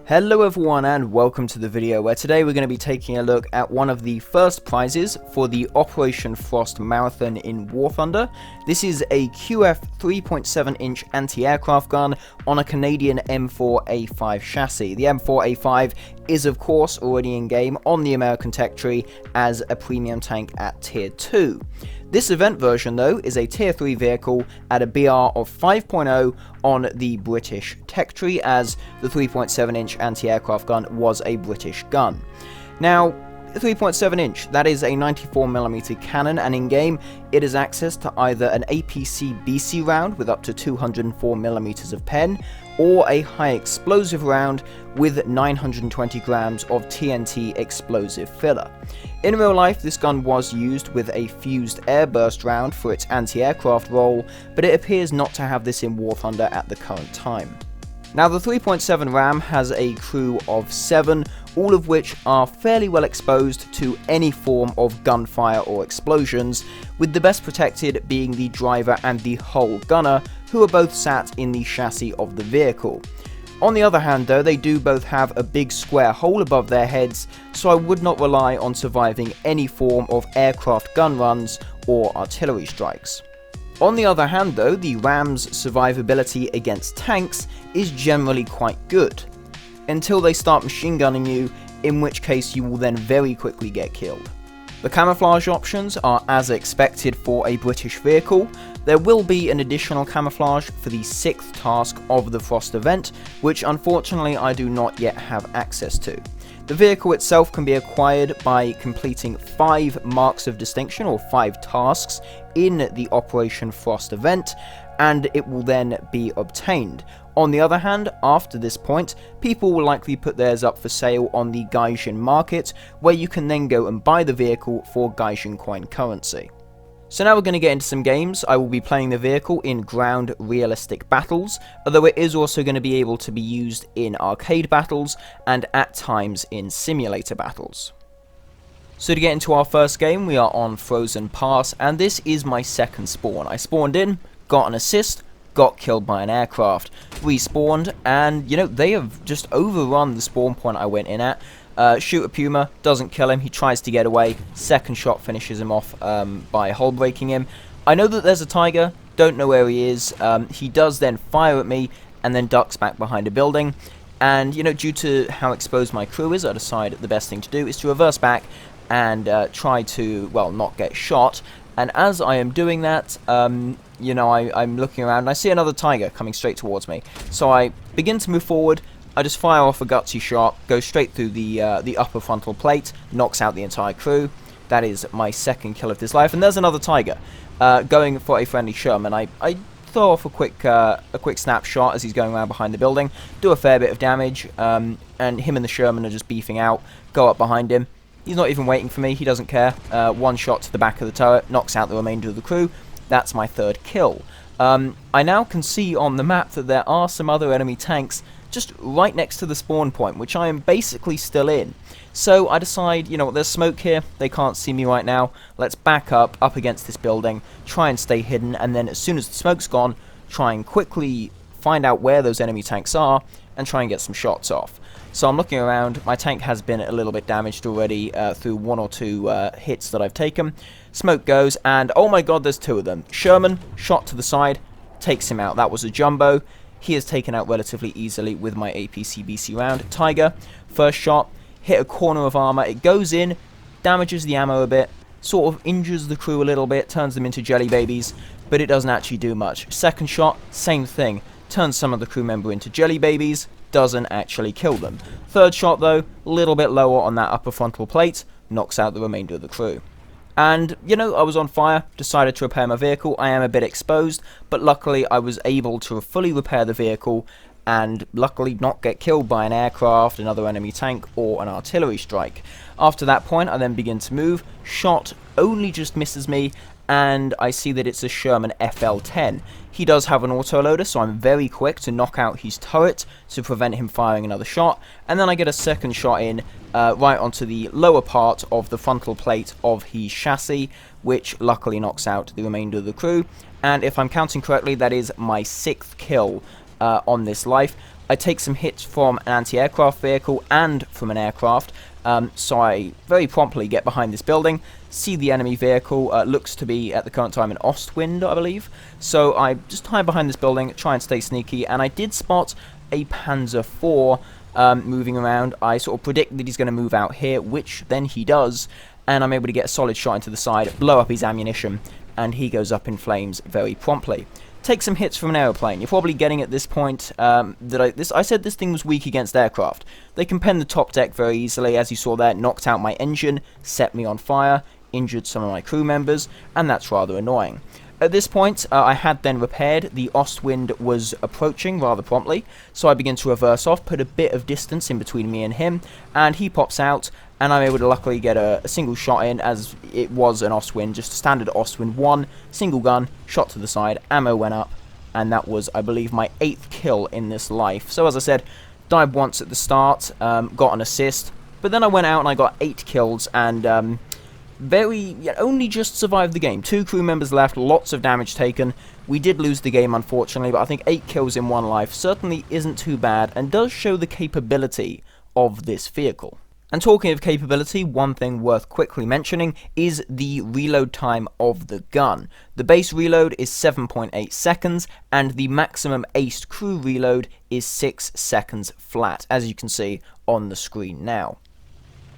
Hello everyone and welcome to the video where today we're going to be taking a look at one of the first prizes for the Operation F.R.O.S.T marathon in War Thunder. This is a QF 3.7 inch anti-aircraft gun on a Canadian M4A5 chassis. The M4A5 is of course already in game on the American tech tree as a premium tank at tier 2. This event version though is a tier 3 vehicle at a BR of 5.0 on the British tech tree, as the 3.7 inch anti-aircraft gun was a British gun. Now 3.7 inch, that is a 94mm cannon, and in game it has access to either an APC-BC round with up to 204mm of pen, or a high explosive round with 920 grams of TNT explosive filler. In real life, this gun was used with a fused airburst round for its anti-aircraft role, but it appears not to have this in War Thunder at the current time. Now the 3.7 Ram has a crew of 7, all of which are fairly well exposed to any form of gunfire or explosions, with the best protected being the driver and the hull gunner, who are both sat in the chassis of the vehicle. On the other hand though, they do both have a big square hole above their heads, so I would not rely on surviving any form of aircraft gun runs or artillery strikes. On the other hand though, the Ram's survivability against tanks is generally quite good, until they start machine gunning you, in which case you will then very quickly get killed. The camouflage options are as expected for a British vehicle. There will be an additional camouflage for the 6th task of the F.R.O.S.T event, which unfortunately I do not yet have access to. The vehicle itself can be acquired by completing 5 marks of distinction, or 5 tasks, in the Operation F.R.O.S.T event, and it will then be obtained. On the other hand, after this point, people will likely put theirs up for sale on the Gaijin Market, where you can then go and buy the vehicle for Gaijin coin currency. So now we're going to get into some games. I will be playing the vehicle in ground realistic battles, although it is also going to be able to be used in arcade battles and at times in simulator battles. So to get into our first game, we are on Frozen Pass, and this is my second spawn. I spawned in, got an assist, got killed by an aircraft, respawned, and you know, they have just overrun the spawn point I went in at. Shoot a Puma, doesn't kill him, he tries to get away, second shot finishes him off by hull breaking him. I know that there's a Tiger, don't know where he is. He does then fire at me and then ducks back behind a building, and you know, due to how exposed my crew is, I decide the best thing to do is to reverse back and try to, well, not get shot. And as I am doing that, you know, I'm looking around and I see another Tiger coming straight towards me. So I begin to move forward. I just fire off a gutsy shot, go straight through the upper frontal plate, knocks out the entire crew. That is my second kill of this life. And there's another Tiger going for a friendly Sherman. I throw off a quick snapshot as he's going around behind the building, do a fair bit of damage, and him and the Sherman are just beefing out. Go up behind him. He's not even waiting for me, he doesn't care. One shot to the back of the turret, knocks out the remainder of the crew. That's my third kill. I now can see on the map that there are some other enemy tanks just right next to the spawn point, which I am basically still in. So I decide, you know what, there's smoke here, they can't see me right now, let's back up against this building, try and stay hidden, and then as soon as the smoke's gone, try and quickly find out where those enemy tanks are, and try and get some shots off. So I'm looking around, my tank has been a little bit damaged already through 1 or 2 hits that I've taken. Smoke goes, and oh my god, there's 2 of them. Sherman, shot to the side, takes him out. That was a jumbo. He is taken out relatively easily with my APC-BC round. Tiger, first shot, hit a corner of armor, it goes in, damages the ammo a bit, sort of injures the crew a little bit, turns them into jelly babies, but it doesn't actually do much. Second shot, same thing, turns some of the crew member into jelly babies, doesn't actually kill them. Third shot though, a little bit lower on that upper frontal plate, knocks out the remainder of the crew. And, you know, I was on fire, decided to repair my vehicle. I am a bit exposed, but luckily I was able to fully repair the vehicle and luckily not get killed by an aircraft, another enemy tank, or an artillery strike. After that point, I then begin to move. Shot only just misses me, and I see that it's a Sherman FL-10. He does have an autoloader, so I'm very quick to knock out his turret to prevent him firing another shot, and then I get a second shot in right onto the lower part of the frontal plate of his chassis, which luckily knocks out the remainder of the crew, and if I'm counting correctly, that is my 6th kill on this life. I take some hits from an anti-aircraft vehicle and from an aircraft, so I very promptly get behind this building, see the enemy vehicle, looks to be at the current time an Ostwind, I believe, so I just hide behind this building, try and stay sneaky, and I did spot a Panzer IV moving around. I sort of predict that he's going to move out here, which then he does, and I'm able to get a solid shot into the side, blow up his ammunition, and he goes up in flames very promptly. Take some hits from an aeroplane. You're probably getting at this point that I said this thing was weak against aircraft. They can pen the top deck very easily, as you saw there, knocked out my engine, set me on fire, injured some of my crew members, and that's rather annoying. At this point, I had then repaired. The Ostwind was approaching rather promptly, so I begin to reverse off, put a bit of distance in between me and him, and he pops out, and I'm able to luckily get a single shot in, as it was an Ostwind, just a standard Ostwind 1, single gun, shot to the side, ammo went up, and that was, I believe, my 8th kill in this life. So as I said, died once at the start, got an assist, but then I went out and I got 8 kills, and only just survived the game. 2 crew members left, lots of damage taken. We did lose the game, unfortunately, but I think 8 kills in one life certainly isn't too bad, and does show the capability of this vehicle. And talking of capability, one thing worth quickly mentioning is the reload time of the gun. The base reload is 7.8 seconds, and the maximum aced crew reload is 6 seconds flat, as you can see on the screen now.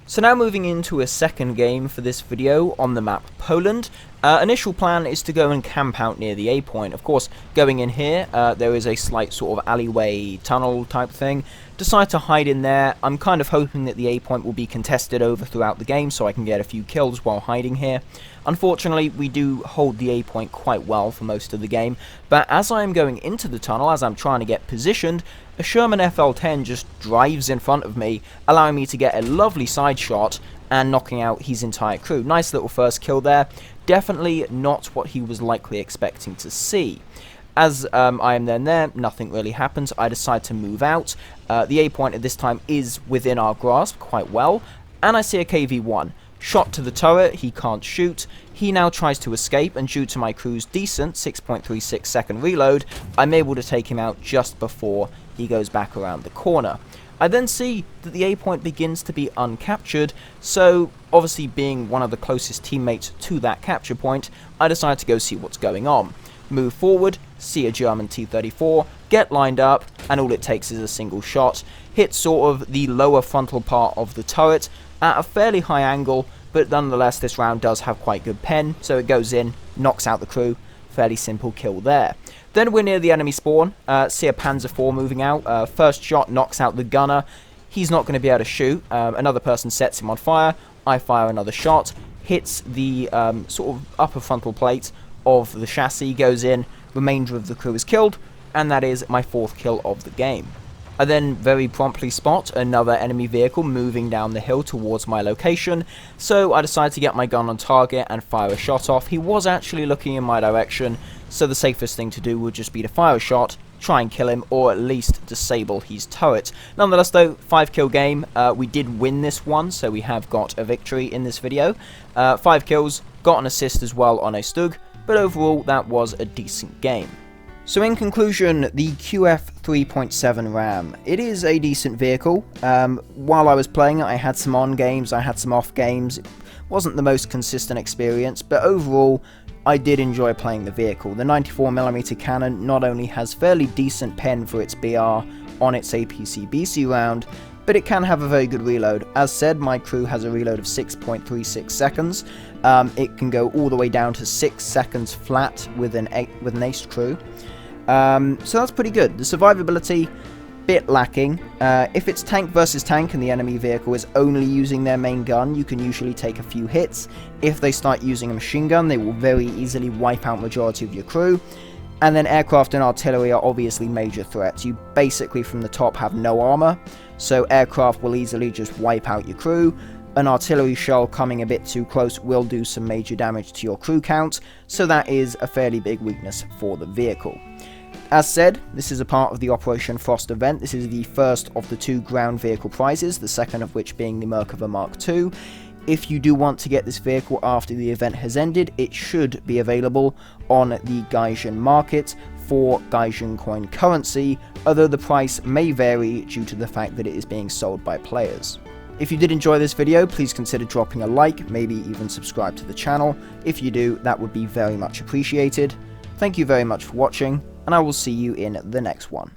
So now moving into a second game for this video on the map Poland. Initial plan is to go and camp out near the A point. Of course, going in here, there is a slight sort of alleyway tunnel type thing. Decide to hide in there. I'm kind of hoping that the A point will be contested over throughout the game so I can get a few kills while hiding here. Unfortunately, we do hold the A point quite well for most of the game, but as I am going into the tunnel, as I'm trying to get positioned, a Sherman FL-10 just drives in front of me, allowing me to get a lovely side shot and knocking out his entire crew. Nice little first kill there. Definitely not what he was likely expecting to see. As I am then there, nothing really happens. I decide to move out. The A point at this time is within our grasp quite well, and I see a KV-1. Shot to the turret, he can't shoot. He now tries to escape, and due to my crew's decent 6.36 second reload, I'm able to take him out just before he goes back around the corner. I then see that the A point begins to be uncaptured, so obviously being one of the closest teammates to that capture point, I decide to go see what's going on. Move forward, see a German T-34, get lined up, and all it takes is a single shot. Hit sort of the lower frontal part of the turret at a fairly high angle, but nonetheless this round does have quite good pen, so it goes in, knocks out the crew. Fairly simple kill there. Then we're near the enemy spawn, see a Panzer IV moving out. First shot knocks out the gunner. He's not going to be able to shoot. Another person sets him on fire. I fire another shot. Hits the sort of upper frontal plate of the chassis, goes in. Remainder of the crew is killed, and that is my 4th kill of the game. I then very promptly spot another enemy vehicle moving down the hill towards my location, so I decide to get my gun on target and fire a shot off. He was actually looking in my direction, so the safest thing to do would just be to fire a shot, try and kill him, or at least disable his turret. Nonetheless though, 5 kill game, we did win this one, so we have got a victory in this video. 5 kills, got an assist as well on a Stug, but overall that was a decent game. So in conclusion, the QF 3.7 Ram, it is a decent vehicle. While I was playing it, I had some on games, I had some off games. It wasn't the most consistent experience, but overall, I did enjoy playing the vehicle. The 94mm cannon not only has fairly decent pen for its BR on its APC-BC round, but it can have a very good reload. As said, my crew has a reload of 6.36 seconds. It can go all the way down to 6 seconds flat with an aced crew. So that's pretty good. The survivability, bit lacking. If it's tank versus tank and the enemy vehicle is only using their main gun, you can usually take a few hits. If they start using a machine gun, they will very easily wipe out majority of your crew. And then aircraft and artillery are obviously major threats. You basically from the top have no armor, so aircraft will easily just wipe out your crew. An artillery shell coming a bit too close will do some major damage to your crew count, so that is a fairly big weakness for the vehicle. As said, this is a part of the Operation F.R.O.S.T event. This is the first of the 2 ground vehicle prizes, the second of which being the Merkava Mark II. If you do want to get this vehicle after the event has ended, it should be available on the Gaijin Market for Gaijin coin currency, although the price may vary due to the fact that it is being sold by players. If you did enjoy this video, please consider dropping a like, maybe even subscribe to the channel. If you do, that would be very much appreciated. Thank you very much for watching, and I will see you in the next one.